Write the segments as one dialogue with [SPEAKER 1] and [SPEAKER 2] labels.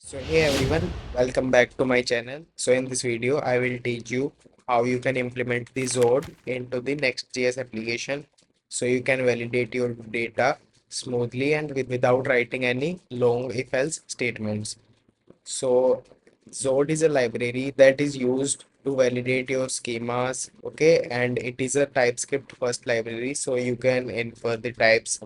[SPEAKER 1] So hey everyone, welcome back to my channel. So in this video, I will teach you how you can implement the Zod into the Next.js application so you can validate your data smoothly and without writing any long if-else statements. So Zod is a library that is used to validate your schemas, okay, and it is a TypeScript first library so you can infer the types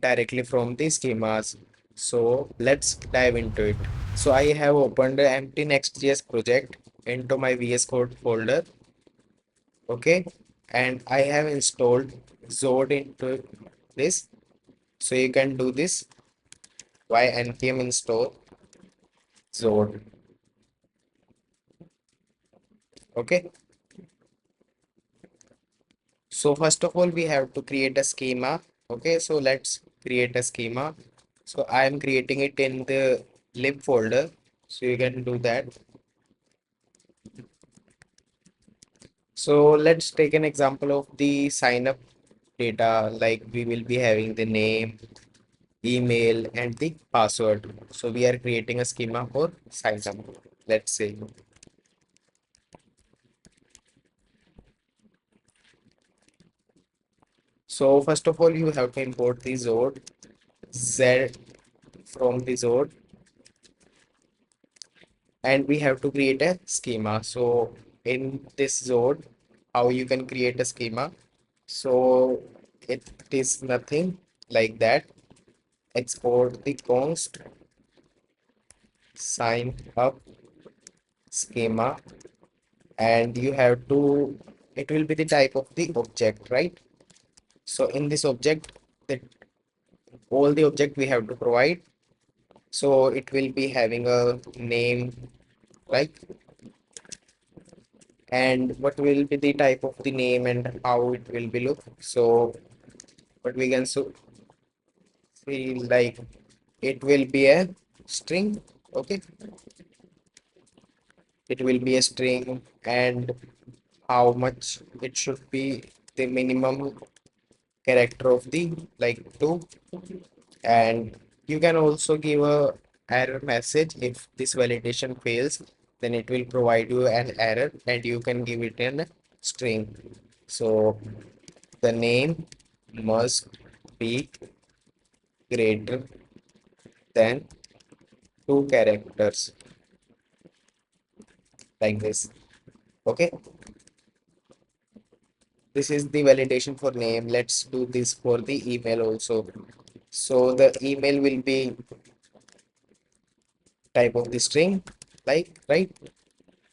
[SPEAKER 1] directly from the schemas. So let's dive into it. So I have opened an empty Next.js project into my VS Code folder. Okay. And I have installed Zod into this. So you can do this by npm install Zod. Okay. So first of all, we have to create a schema. Okay. So let's create a schema. So I am creating it in the lib folder. So you can do that. So let's take an example of the sign up data, like we will be having the name, email, and the password. So we are creating a schema for sign up. Let's say. So first of all, you have to import the Zod Z from the Zod, and we have to create a schema. So in this Zod, how you can create a schema. So it is nothing like that. Export the const sign up schema, and you have to, it will be the type of the object, right? So in this object, that all the object we have to provide. So it will be having a name, right? And what will be the type of the name and how it will be look. So what we can see, like it will be a string. Okay, it will be a string, and how much it should be, the minimum character of the, like, two. And you can also give a error message. If this validation fails, then it will provide you an error and you can give it in a string. So the name must be greater than two characters, like this. Okay, this is the validation for name. Let's do this for the email also. So the email will be type of the string, like, right?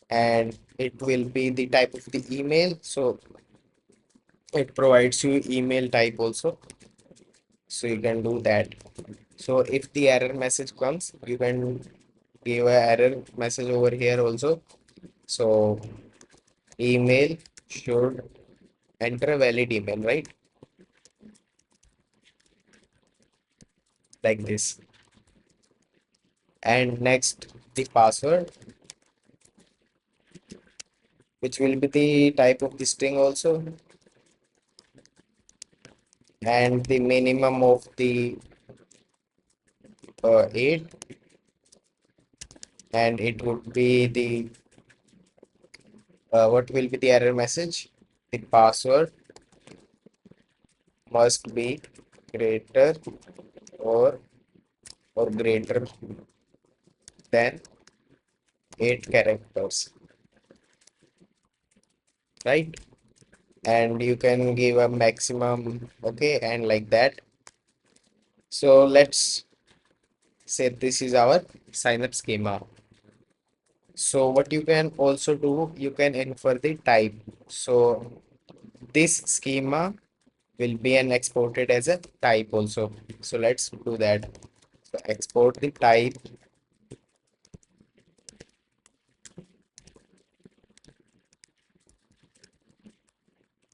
[SPEAKER 1] And it will be the type of the email. So it provides you email type also. So you can do that. So if the error message comes, you can give a error message over here also. So email should enter a valid email, right? Like this. And next, the password, which will be the type of the string also, and the minimum of the 8, and it would be the what will be the error message? The password must be greater or greater than 8 characters, right? And you can give a maximum, okay, and like that. So let's say this is our sign up schema. So what you can also do, you can infer the type. So this schema will be an exported as a type also. So let's do that. So export the type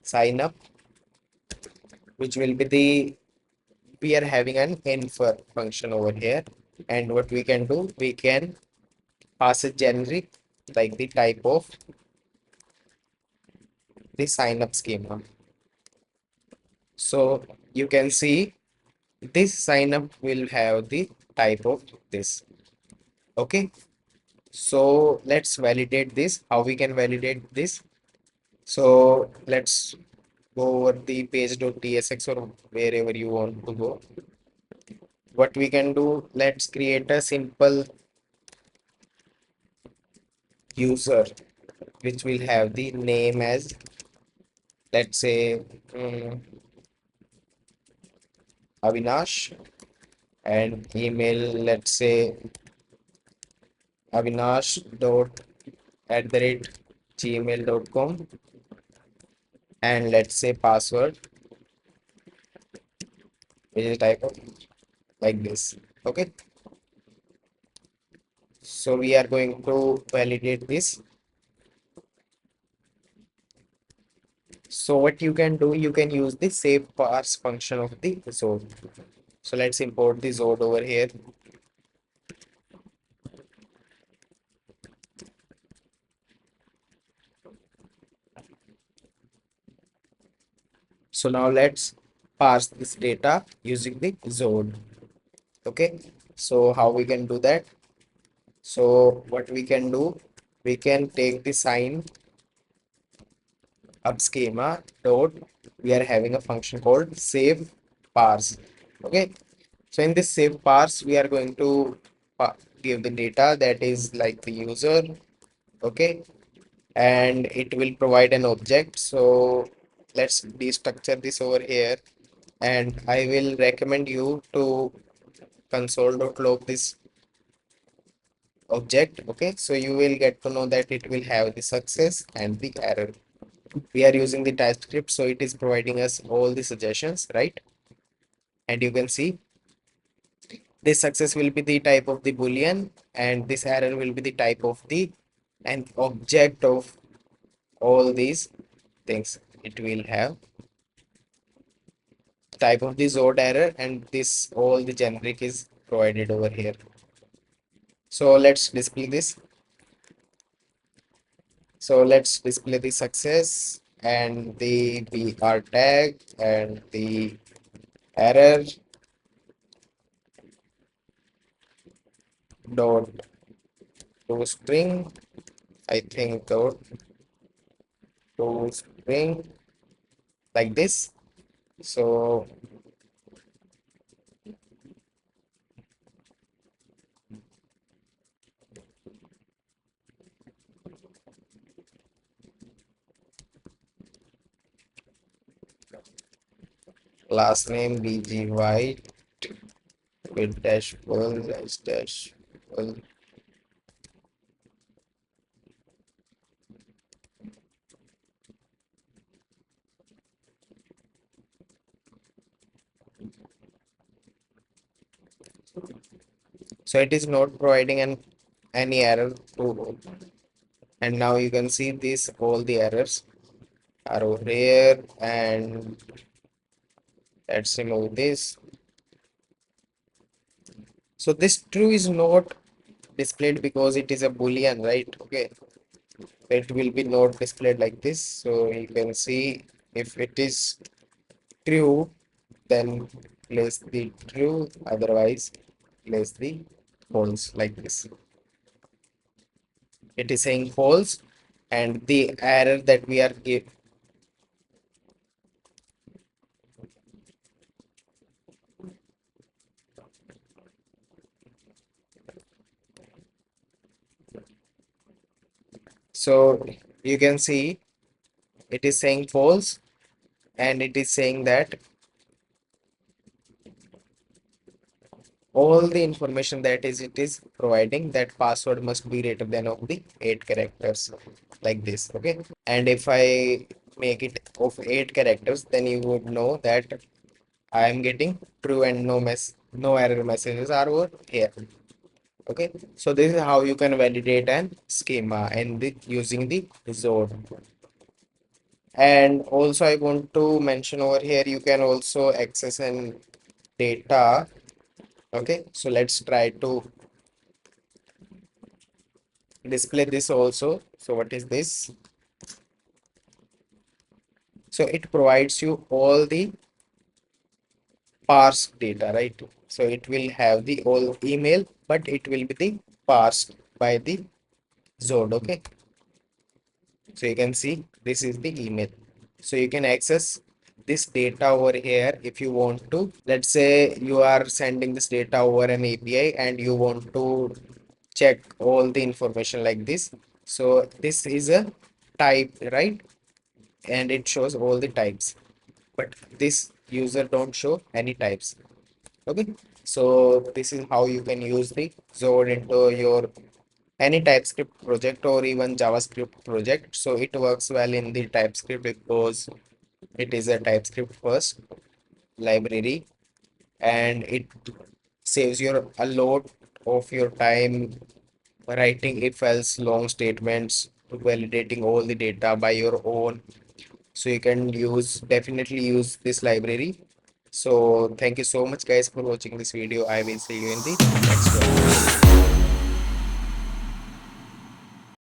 [SPEAKER 1] sign up, which will be the, we are having an infer function over here. And what we can do, we can pass a generic, like the type of the sign up schema. So you can see this sign up will have the type of this. Okay, so let's validate this. How we can validate this? So let's go over the page.tsx or wherever you want to go. What we can do, let's create a simple user which will have the name as, let's say, Avinash, and email, let's say avinash dot at the rate gmail.com, and let's say password, which is type of like this. Okay, so we are going to validate this. So what you can do, you can use the save parse function of the Zod. So let's import the Zod over here. So now let's parse this data using the Zod. Okay, so how we can do that? So what we can do, we can take the sign up schema dot, we are having a function called save parse. Okay, so in this save parse we are going to give the data that is like the user. Okay, and it will provide an object. So let's destructure this over here, and I will recommend you to console.log this object. Okay, so you will get to know that it will have the success and the error. We are using the TypeScript, so it is providing us all the suggestions, right? And you can see this success will be the type of the boolean, and this error will be the type of the an object of all these things. It will have type of the Zod error, and this all the generic is provided over here. So let's display this. So let's display the success and the br tag and the error dot to string. I think dot to string like this. So last name bgy with dash full dash full. So it is not providing any error to, and now you can see this all the errors are over here. And let's remove this. So this true is not displayed because it is a boolean, right? Okay, it will be not displayed like this. So you can see if it is true, then place the true, otherwise place the false like this. It is saying false, and the error that we are give. So you can see it is saying false, and it is saying that all the information that is it is providing, that password must be greater than of the 8 characters like this. Okay, and if I make it of 8 characters, then you would know that I am getting true and no error messages are over here. Okay, so this is how you can validate an schema and using the Zod. And also I want to mention over here, you can also access an data. Okay, so let's try to display this also. So what is this? So it provides you all the parse data, right? So it will have the all email, but it will be the parsed by the Zod. Okay, so you can see this is the email. So you can access this data over here if you want to. Let's say you are sending this data over an API and you want to check all the information like this. So this is a type, right? And it shows all the types, but this user don't show any types. Okay, so this is how you can use the Zod into your any TypeScript project or even JavaScript project. So it works well in the TypeScript because it is a TypeScript first library, and it saves your a lot of your time writing if else long statements, validating all the data by your own. So you can definitely use this library. So thank you so much guys for watching this video. I will see you in the next one.